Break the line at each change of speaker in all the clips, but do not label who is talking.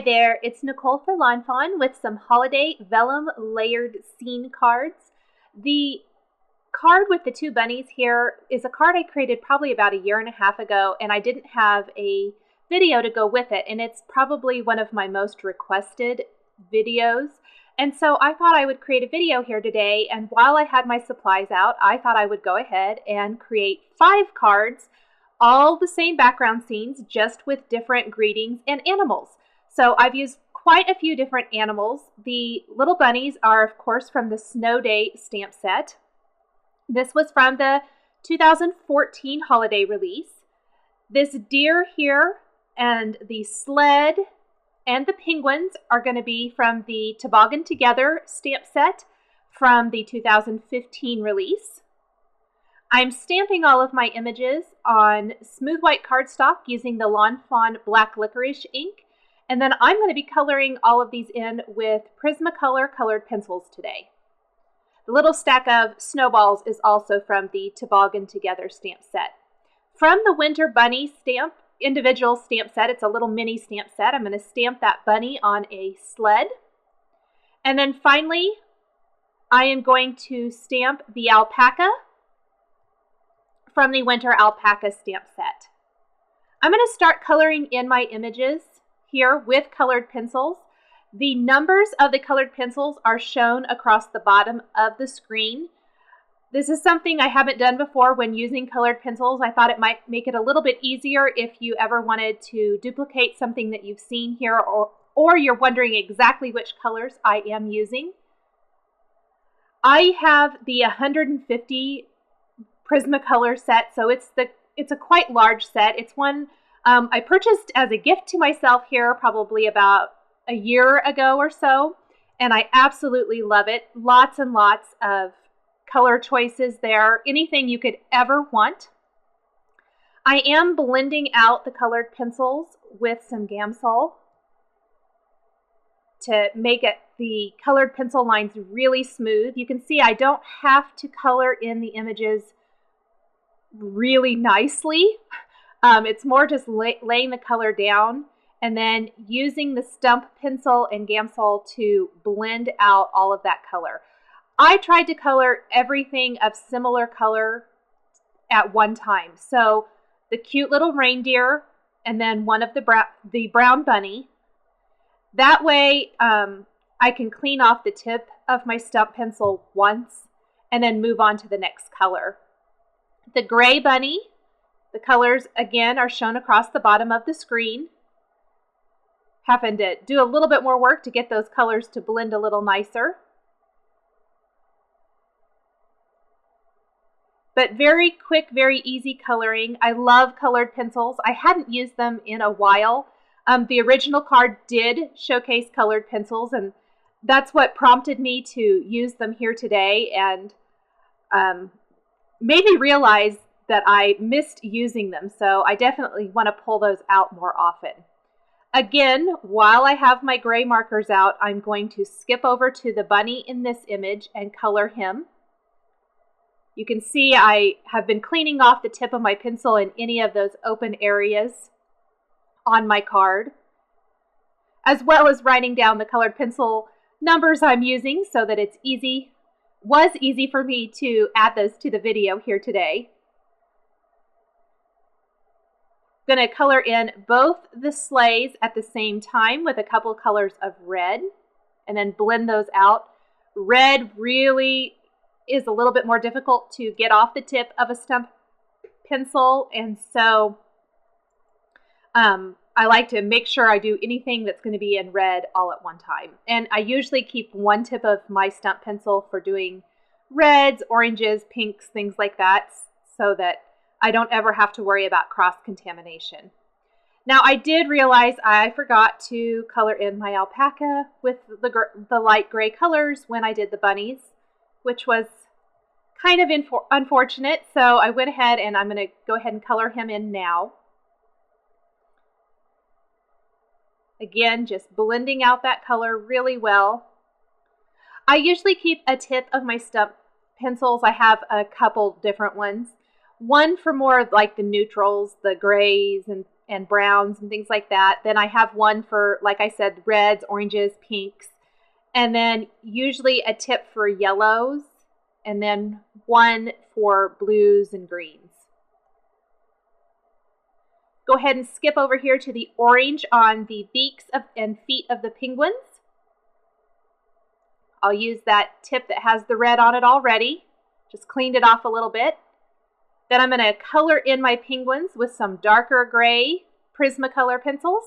there, it's Nicole for Lawn Fawn with some holiday vellum layered scene cards. The card with the two bunnies here is a card I created probably about 1.5 years ago, and I didn't have a video to go with it, and it's probably one of my most requested videos. And so I thought I would create a video here today, and while I had my supplies out, I thought I would go ahead and create 5 cards, all the same background scenes, just with different greetings and animals. So I've used quite a few different animals. The little bunnies are, of course, from the Snow Day stamp set. This was from the 2014 holiday release. This deer here and the sled and the penguins are going to be from the Toboggan Together stamp set from the 2015 release. I'm stamping all of my images on smooth white cardstock using the Lawn Fawn black licorice ink. And then I'm going to be coloring all of these in with Prismacolor colored pencils today. The little stack of snowballs is also from the Toboggan Together stamp set. From the Winter Bunny stamp, individual stamp set, it's a little mini stamp set. I'm going to stamp that bunny on a sled. And then finally, I am going to stamp the alpaca from the Winter Alpaca stamp set. I'm going to start coloring in my images here with colored pencils. The numbers of the colored pencils are shown across the bottom of the screen. This is something I haven't done before when using colored pencils. I thought it might make it a little bit easier if you ever wanted to duplicate something that you've seen here, or you're wondering exactly which colors I am using. I have the 150 Prismacolor set, so it's a quite large set. It's one I purchased as a gift to myself here probably about 1 year ago or so, and I absolutely love it. Lots and lots of color choices there, anything you could ever want. I am blending out the colored pencils with some Gamsol to make the colored pencil lines really smooth. You can see I don't have to color in the images really nicely. It's more just laying the color down and then using the stump pencil and Gamsol to blend out all of that color. I tried to color everything of similar color at one time. So the cute little reindeer and then one of the brown bunny. That way I can clean off the tip of my stump pencil once and then move on to the next color. The gray bunny, the colors again are shown across the bottom of the screen. Having to do a little bit more work to get those colors to blend a little nicer. But very quick, very easy coloring. I love colored pencils. I hadn't used them in a while. The original card did showcase colored pencils, and that's what prompted me to use them here today, and made me realize that I missed using them, so I definitely want to pull those out more often. Again, while I have my gray markers out, I'm going to skip over to the bunny in this image and color him. You can see I have been cleaning off the tip of my pencil in any of those open areas on my card, as well as writing down the colored pencil numbers I'm using so that it's was easy for me to add those to the video here today. I'm going to color in both the sleighs at the same time with a couple colors of red and then blend those out. Red really is a little bit more difficult to get off the tip of a stump pencil, and so I like to make sure I do anything that's going to be in red all at one time. And I usually keep one tip of my stump pencil for doing reds, oranges, pinks, things like that, so that I don't ever have to worry about cross-contamination. Now, I did realize I forgot to color in my alpaca with the light gray colors when I did the bunnies, which was kind of unfortunate. So I went ahead and I'm going to go ahead and color him in now. Again, just blending out that color really well. I usually keep a tip of my stump pencils. I have a couple different ones. One for more like the neutrals, the grays, and browns and things like that. Then I have one for, like I said, reds, oranges, pinks, and then usually a tip for yellows, and then one for blues and greens. Go ahead and skip over here to the orange on the beaks and feet of the penguins. I'll use that tip that has the red on it already. Just cleaned it off a little bit. Then I'm going to color in my penguins with some darker gray Prismacolor pencils.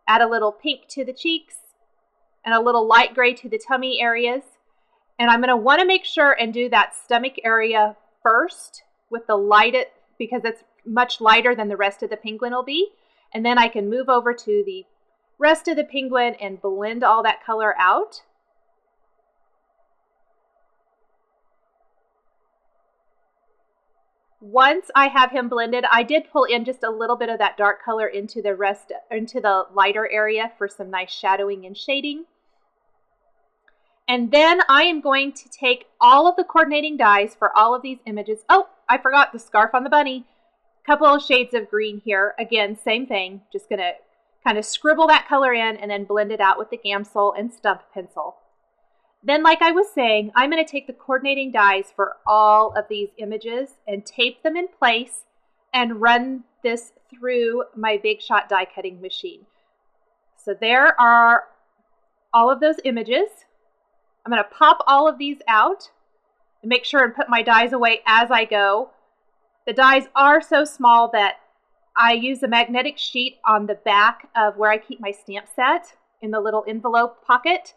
Add a little pink to the cheeks and a little light gray to the tummy areas. And I'm going to want to make sure and do that stomach area first with the lighted, because it's much lighter than the rest of the penguin will be. And then I can move over to the rest of the penguin and blend all that color out. Once I have him blended, I did pull in just a little bit of that dark color into the lighter area for some nice shadowing and shading. And then I am going to take all of the coordinating dyes for all of these images. Oh, I forgot the scarf on the bunny. Couple of shades of green here. Again, same thing. Just going to kind of scribble that color in and then blend it out with the Gamsol and stump pencil. Then, like I was saying, I'm going to take the coordinating dyes for all of these images and tape them in place and run this through my Big Shot die cutting machine. So there are all of those images. I'm going to pop all of these out and make sure and put my dyes away as I go. The dyes are so small that I use a magnetic sheet on the back of where I keep my stamp set in the little envelope pocket.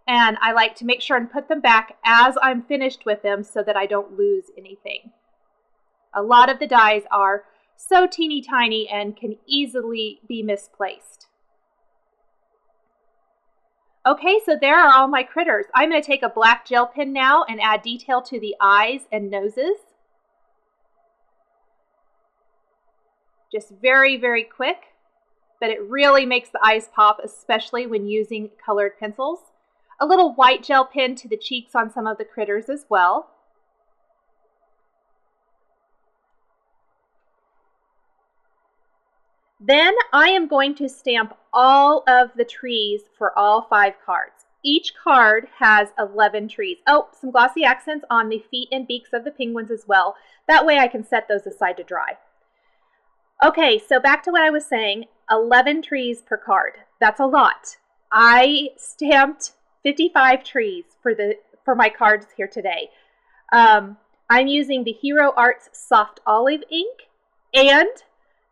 And I like to make sure and put them back as I'm finished with them so that I don't lose anything. A lot of the dyes are so teeny tiny and can easily be misplaced. Okay, so there are all my critters. I'm going to take a black gel pen now and add detail to the eyes and noses. Just very, very quick, but it really makes the eyes pop, especially when using colored pencils. A little white gel pen to the cheeks on some of the critters as well. Then I am going to stamp all of the trees for all 5 cards. Each card has 11 trees. Oh, some glossy accents on the feet and beaks of the penguins as well. That way I can set those aside to dry. Okay, so back to what I was saying, 11 trees per card. That's a lot. I stamped 55 trees for my cards here today. I'm using the Hero Arts Soft Olive ink and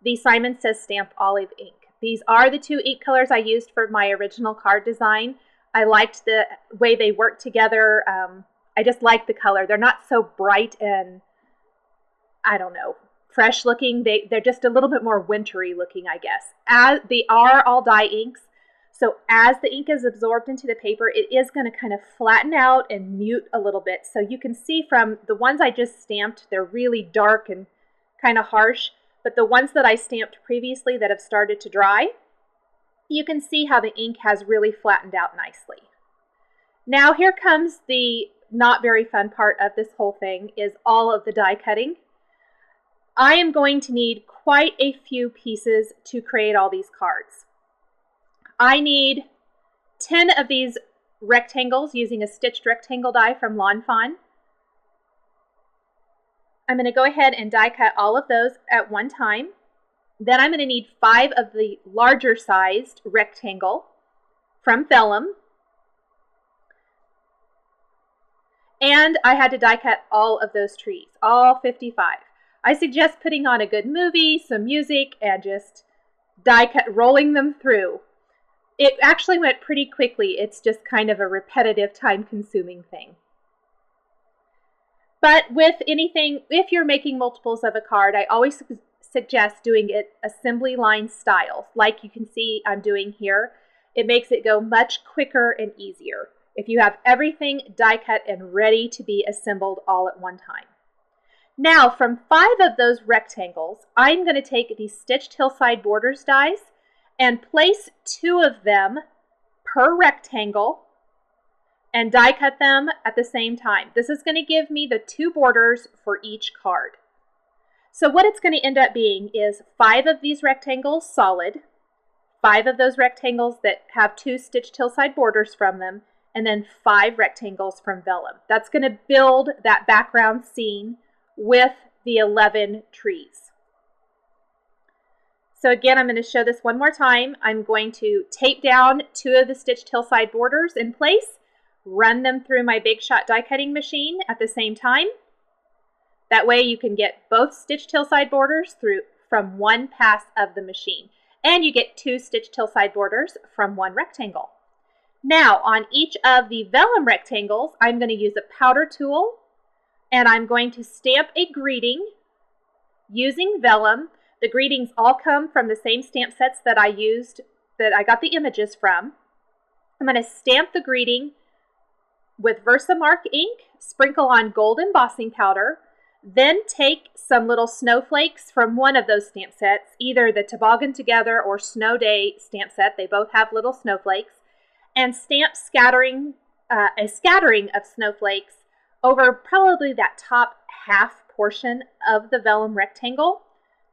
the Simon Says Stamp Olive ink. These are the 2 ink colors I used for my original card design. I liked the way they work together. I just like the color. They're not so bright and, I don't know, fresh looking. They're just a little bit more wintry looking, I guess. They are all dye inks. So as the ink is absorbed into the paper, it is going to kind of flatten out and mute a little bit. So you can see from the ones I just stamped, they're really dark and kind of harsh. But the ones that I stamped previously that have started to dry, you can see how the ink has really flattened out nicely. Now here comes the not very fun part of this whole thing, is all of the die cutting. I am going to need quite a few pieces to create all these cards. I need 10 of these rectangles using a stitched rectangle die from Lawn Fawn. I'm going to go ahead and die cut all of those at one time. Then I'm going to need 5 of the larger sized rectangle from vellum. And I had to die cut all of those trees, all 55. I suggest putting on a good movie, some music, and just die cut, rolling them through. It actually went pretty quickly. It's just kind of a repetitive, time-consuming thing. But with anything, if you're making multiples of a card, I always suggest doing it assembly line style, like you can see I'm doing here. It makes it go much quicker and easier if you have everything die cut and ready to be assembled all at one time. Now, from 5 of those rectangles, I'm going to take these Stitched Hillside Borders dies and place 2 of them per rectangle and die cut them at the same time. This is going to give me the 2 borders for each card. So what it's going to end up being is 5 of these rectangles solid, 5 of those rectangles that have 2 stitched hillside borders from them, and then 5 rectangles from vellum. That's going to build that background scene with the 11 trees. So again, I'm going to show this one more time. I'm going to tape down 2 of the stitched hillside borders in place, run them through my Big Shot die cutting machine at the same time. That way you can get both stitched hillside borders through from one pass of the machine. And you get 2 stitched hillside borders from one rectangle. Now, on each of the vellum rectangles, I'm going to use a powder tool, and I'm going to stamp a greeting using vellum. The greetings all come from the same stamp sets that I used, that I got the images from. I'm going to stamp the greeting with Versamark ink, sprinkle on gold embossing powder, then take some little snowflakes from one of those stamp sets, either the Toboggan Together or Snow Day stamp set. They both have little snowflakes, and stamp a scattering of snowflakes over probably that top half portion of the vellum rectangle,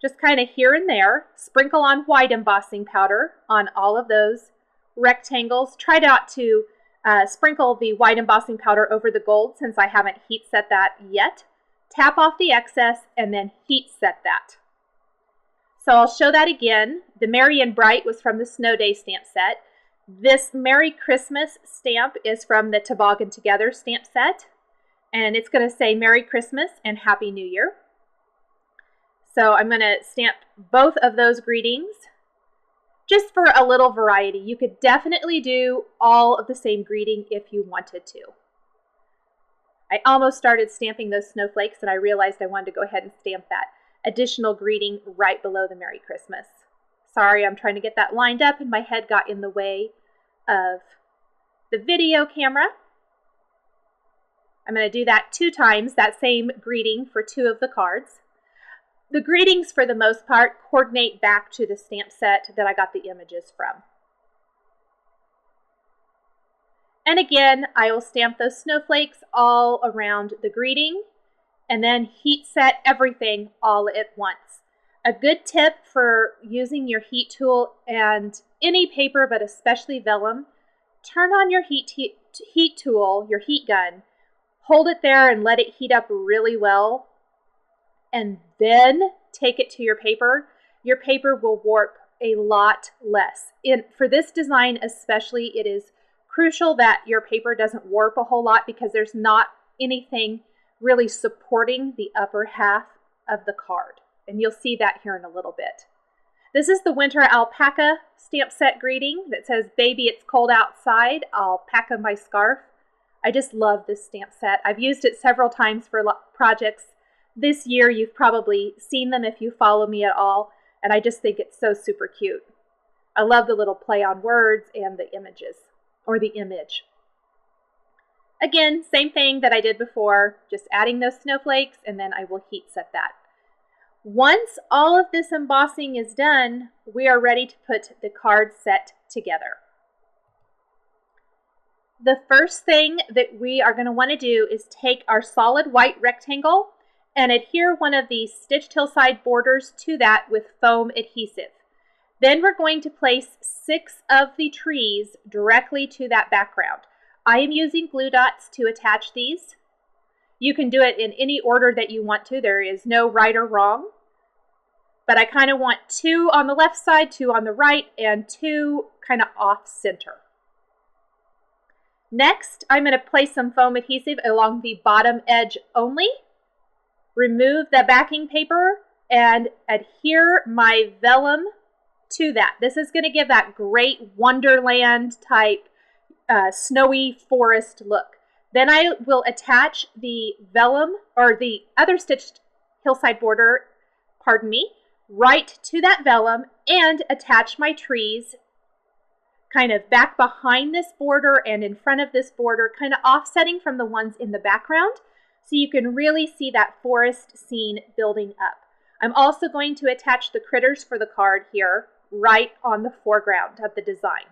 just kind of here and there. Sprinkle on white embossing powder on all of those rectangles. Try not to sprinkle the white embossing powder over the gold, since I haven't heat set that yet. Tap off the excess and then heat set that. So I'll show that again. The Merry and Bright was from the Snow Day stamp set. This Merry Christmas stamp is from the Toboggan Together stamp set. And it's going to say Merry Christmas and Happy New Year. So I'm going to stamp both of those greetings just for a little variety. You could definitely do all of the same greeting if you wanted to. I almost started stamping those snowflakes, and I realized I wanted to go ahead and stamp that additional greeting right below the Merry Christmas. Sorry, I'm trying to get that lined up, and my head got in the way of the video camera. I'm going to do that 2 times, that same greeting for 2 of the cards. The greetings, for the most part, coordinate back to the stamp set that I got the images from. And again, I will stamp those snowflakes all around the greeting and then heat set everything all at once. A good tip for using your heat tool and any paper, but especially vellum, turn on your heat tool, your heat gun, hold it there and let it heat up really well, and then take it to your paper. Your paper will warp a lot less. For this design especially, it is crucial that your paper doesn't warp a whole lot, because there's not anything really supporting the upper half of the card. And you'll see that here in a little bit. This is the Winter Alpaca stamp set greeting that says, "Baby, it's cold outside, alpaca my scarf." I just love this stamp set. I've used it several times for projects this year. You've probably seen them if you follow me at all, and I just think it's so super cute. I love the little play on words and the images, or the image. Again, same thing that I did before, just adding those snowflakes, and then I will heat set that. Once all of this embossing is done, we are ready to put the card set together. The first thing that we are going to want to do is take our solid white rectangle and adhere one of the stitched hillside borders to that with foam adhesive. Then we're going to place 6 of the trees directly to that background. I am using glue dots to attach these. You can do it in any order that you want to. There is no right or wrong. But I kind of want 2 on the left side, 2 on the right, and 2 kind of off center. Next, I'm going to place some foam adhesive along the bottom edge only. Remove the backing paper and adhere my vellum to that. This is going to give that great Wonderland type snowy forest look. Then I will attach the vellum, or the other stitched hillside border, right to that vellum, and attach my trees kind of back behind this border and in front of this border, kind of offsetting from the ones in the background, so you can really see that forest scene building up. I'm also going to attach the critters for the card here right on the foreground of the design.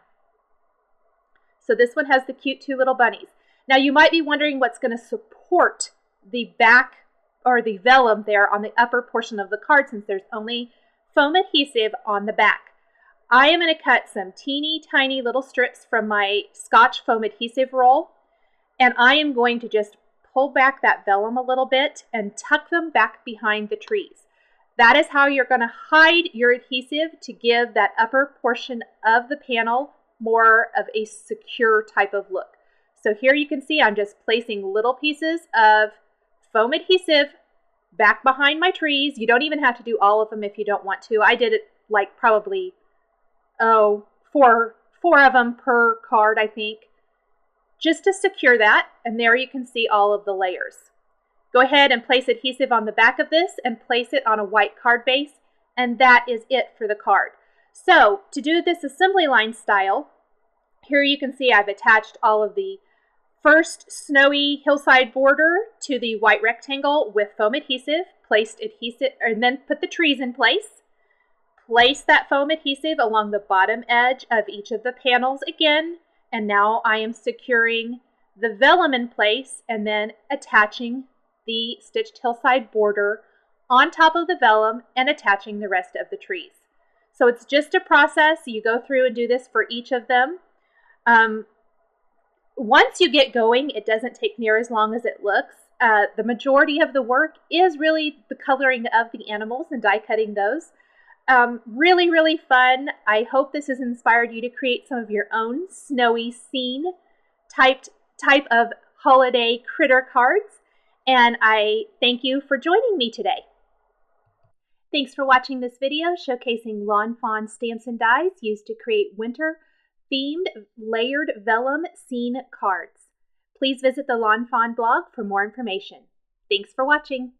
So this one has the cute 2 little bunnies. Now you might be wondering what's going to support the back the vellum there on the upper portion of the card, since there's only foam adhesive on the back. I am going to cut some teeny tiny little strips from my Scotch foam adhesive roll, and I am going to just pull back that vellum a little bit and tuck them back behind the trees. That is how you're going to hide your adhesive to give that upper portion of the panel more of a secure type of look. So here you can see I'm just placing little pieces of foam adhesive back behind my trees. You don't even have to do all of them if you don't want to. I did it like probably, four of them per card, I think, just to secure that. And there you can see all of the layers. Go ahead and place adhesive on the back of this and place it on a white card base, and that is it for the card. So to do this assembly line style, here you can see I've attached all of the first snowy hillside border to the white rectangle with foam adhesive, placed adhesive, and then put the trees in place. Place that foam adhesive along the bottom edge of each of the panels again, and now I am securing the vellum in place and then attaching the stitched hillside border on top of the vellum and attaching the rest of the trees. So it's just a process. You go through and do this for each of them. Once you get going, it doesn't take near as long as it looks. The majority of the work is really the coloring of the animals and die cutting those. Really, really fun. I hope this has inspired you to create some of your own snowy scene type of holiday critter cards. And I thank you for joining me today. Thanks for watching this video showcasing Lawn Fawn stamps and dies used to create winter-themed layered vellum scene cards. Please visit the Lawn Fawn blog for more information. Thanks for watching.